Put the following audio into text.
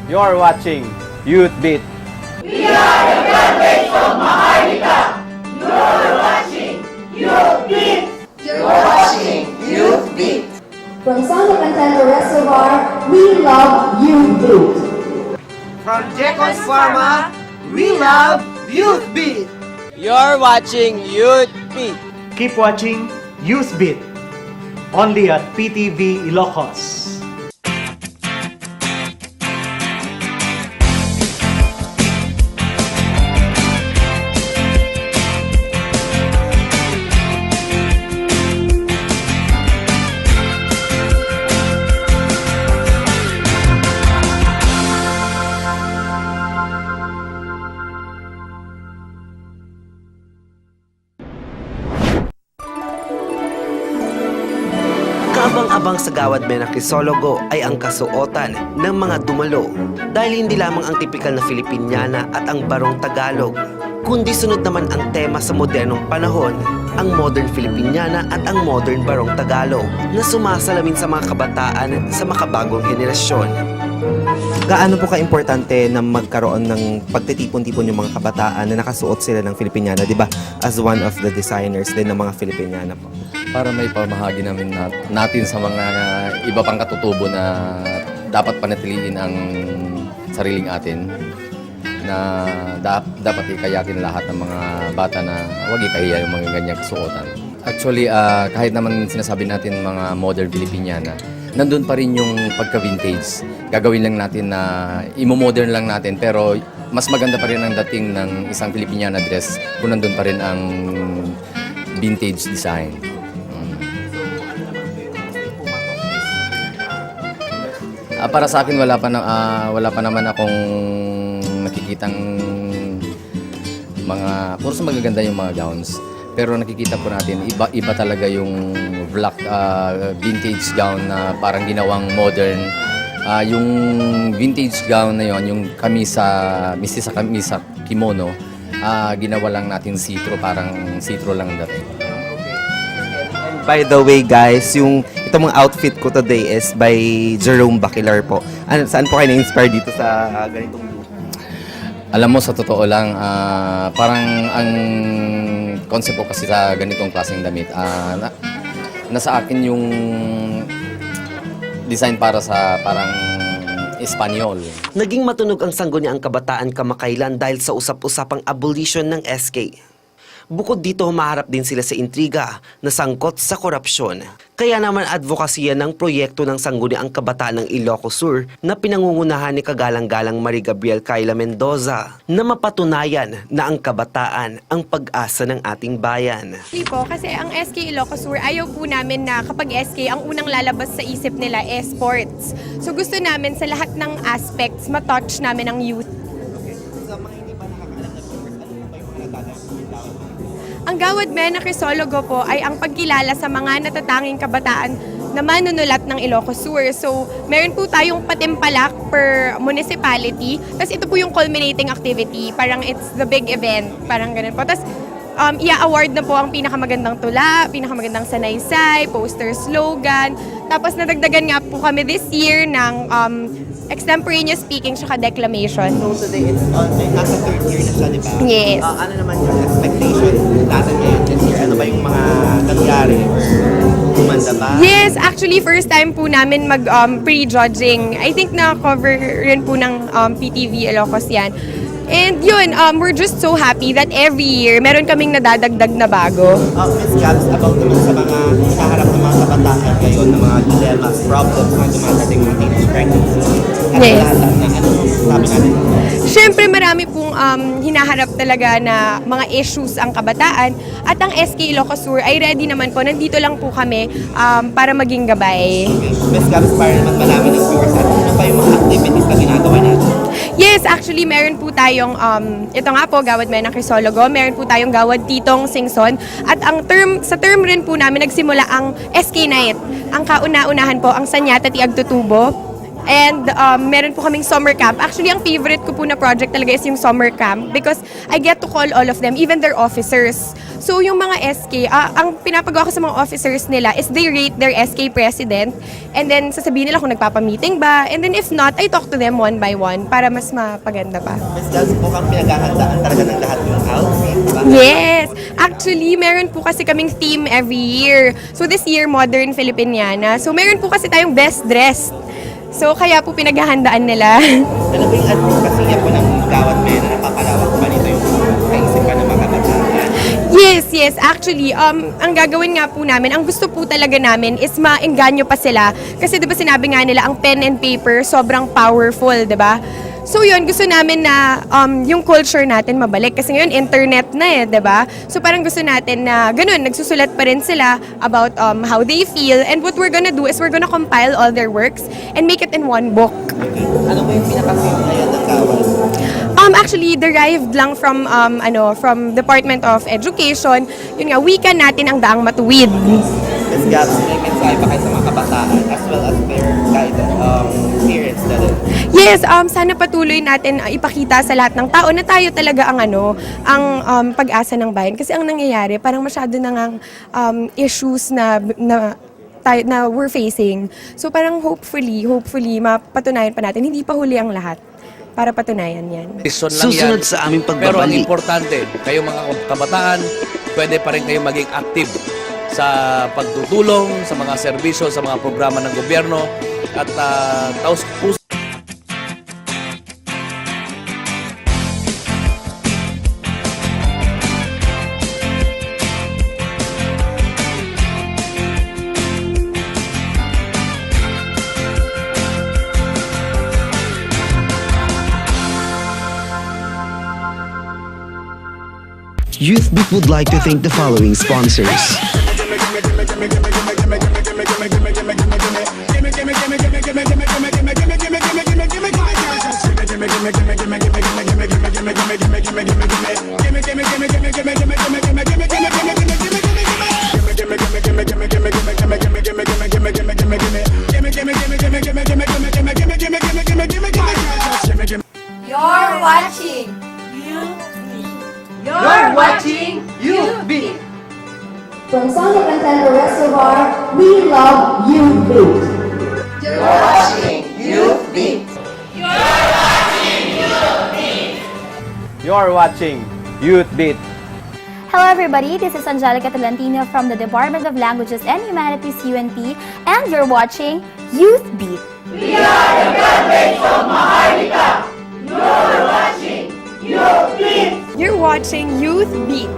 You're watching Youth Beat. We are the Graduates of Maharlika. You're watching Youth Beat. You're watching Youth Beat. From San Cantano Reservoir, we love Youth Beat. From Jekos Pharma, we love Youth Beat. You're watching Youth Beat. Keep watching Youth Beat, only at PTV Ilocos. Kaabang-abang sa Gawad Mena Crisologo ay ang kasuotan ng mga dumalo dahil hindi lamang ang tipikal na Filipiniana at ang barong Tagalog, kundi sunod naman ang tema sa modernong panahon, ang modern Filipiniana at ang modern barong Tagalog na sumasalamin sa mga kabataan sa makabagong henerasyon. Gaano po ka-importante na magkaroon ng pagtitipon-tipon yung mga kabataan na nakasuot sila ng Filipiniana, di ba? As one of the designers din ng mga Filipiniana po. Para may pamahagi namin natin sa mga iba pang katutubo na dapat panatiliin ang sariling atin, na dapat ikayatin lahat ng mga bata na huwag ikahiya yung mga ganyang suotan. Actually, kahit naman sinasabi natin mga modern Filipiniana, nandun pa rin yung pagka-vintage. Gagawin lang natin na imo-modern lang natin, pero mas maganda pa rin ang dating ng isang Filipiniana dress kung nandun pa rin ang vintage design. Para sa akin, wala pa naman akong nakikitang mga puro magaganda yung mga gowns. Pero nakikita po natin, iba talaga yung black vintage gown na parang ginawang modern. Yung vintage gown na yon, yung kamisa kimono, ginawa lang natin see-through, parang see-through lang dating. By the way guys, itong mga outfit ko today is by Jerome Baquilar po. Saan po kayo na-inspire dito sa ganitong look? Alam mo, sa totoo lang, parang ang concept ko kasi sa ganitong klaseng damit, nasa akin yung design para sa parang Espanyol. Naging matunog ang sangguniang kabataan kamakailan dahil sa usap-usapang abolition ng SK. Bukod dito, humaharap din sila sa intriga na sangkot sa korupsyon. Kaya naman advokasya ng proyekto ng Sangguniang Kabataan ng Ilocos Sur na pinangungunahan ni Kagalang-galang Marie Gabriel Kayla Mendoza na mapatunayan na ang kabataan ang pag-asa ng ating bayan. Hindi po, kasi ang SK Ilocos Sur, ayaw po namin na kapag SK, ang unang lalabas sa isip nila sports. So gusto namin sa lahat ng aspects, matouch namin ang youth. Ang Gawad Mena Crisologo po ay ang pagkilala sa mga natatanging kabataan na manunulat ng Ilocos Sur. So, meron po tayong patimpalak per municipality. Tapos ito po yung culminating activity. Parang it's the big event. Parang ganun po. Tapos, i-award na po ang pinakamagandang tula, pinakamagandang sanaysay, poster slogan. Tapos, nadagdagan nga po kami this year ng extemporaneous speaking tsaka declamation. So today, nasa third year na siya, di ba? Yes. Ano naman yung expectation natin ngayon this year? Ano ba yung mga nangyari? Kumanda ba? Yes, actually first time po namin mag pre-judging. I think na-cover rin po ng PTV Ilocos yan. And yun, we're just so happy that every year meron kaming nadadagdag na bago. Ms. Gabs, about naman sa mga kaharap ng mga kabataan ngayon, ng mga dilemmas, problems na dumadating mga teenage pregnancy. Yes. Ano sabi natin? Siyempre marami pong hinaharap talaga na mga issues ang kabataan at ang SK Ilocos Sur ay ready naman po. Nandito lang po kami para maging gabay. Okay. Ms. Gabs, para naman malaman ng viewers, ano pa yung mga activities na ginagawa natin? Yes, actually meron po tayong ito nga po, Gawad Mena Crisologo, meron po tayong Gawad Titong Singson at sa term rin po namin nagsimula ang SK Night. Ang kauna-unahan po ang Sanyata ti Agtutubo. And meron po kaming summer camp. Actually, ang favorite ko po na project talaga is yung summer camp because I get to call all of them, even their officers. So yung mga SK, ang pinapagawa ko sa mga officers nila is they rate their SK president and then sasabihin nila kung nagpapamiting ba. And then if not, I talk to them one by one para mas mapaganda pa. Miss Gals, mukhang pinaghahandaan talaga ng lahat yung outfit, ba? Yes! Actually, meron po kasi kaming theme every year. So this year, Modern Filipiniana. So meron po kasi tayong best dressed. So kaya po pinaghahandaan nila. Ano ba yung advocacy niya po ng Gawad Mena na papalawak pa nito yung kaisipan ng mga kabataan? Yes. Actually, ang gagawin nga po namin, ang gusto po talaga namin is maengganyo pa sila. Kasi 'di ba sinabi nga nila, ang pen and paper sobrang powerful, 'di ba? So yun, gusto namin na yung culture natin mabalik. Kasi ngayon, internet na 'di ba? So parang gusto natin na ganun, nagsusulat pa rin sila about how they feel. And what we're gonna do is we're gonna compile all their works and make it in one book. Ano ba yung pinaka-favorite ngayon ng Gawad? Actually, derived lang from from Department of Education. Yun nga, wika natin ang daang matuwid. Miss Gals, may mensahe pa kayo sa mga kabataan as well as their guidance, parents na rin. Yes, sana patuloy natin ipakita sa lahat ng tao na tayo talaga ang pag-asa ng bayan. Kasi ang nangyayari, parang masyado nang issues na we're facing. So parang hopefully mapatunayan pa natin, hindi pa huli ang lahat para patunayan yan. Susunod sa aming Pero ang pagbabalik. importante, kayo mga kabataan, pwede pa rin kayo maging active sa pagtutulong, sa mga serbisyo, sa mga programa ng gobyerno at taos puso. Youth Beat would like to thank the following sponsors. You're watching Youth Beat. From San Cantero Reservoir, we love Youth Beat. You're watching Youth Beat. You're watching Youth Beat. Hello everybody, this is Angelica Tolentino from the Department of Languages and Humanities UNP and you're watching Youth Beat. We are the graduates of Maharlika. You're watching Youth Beat. You're watching Youth Beat.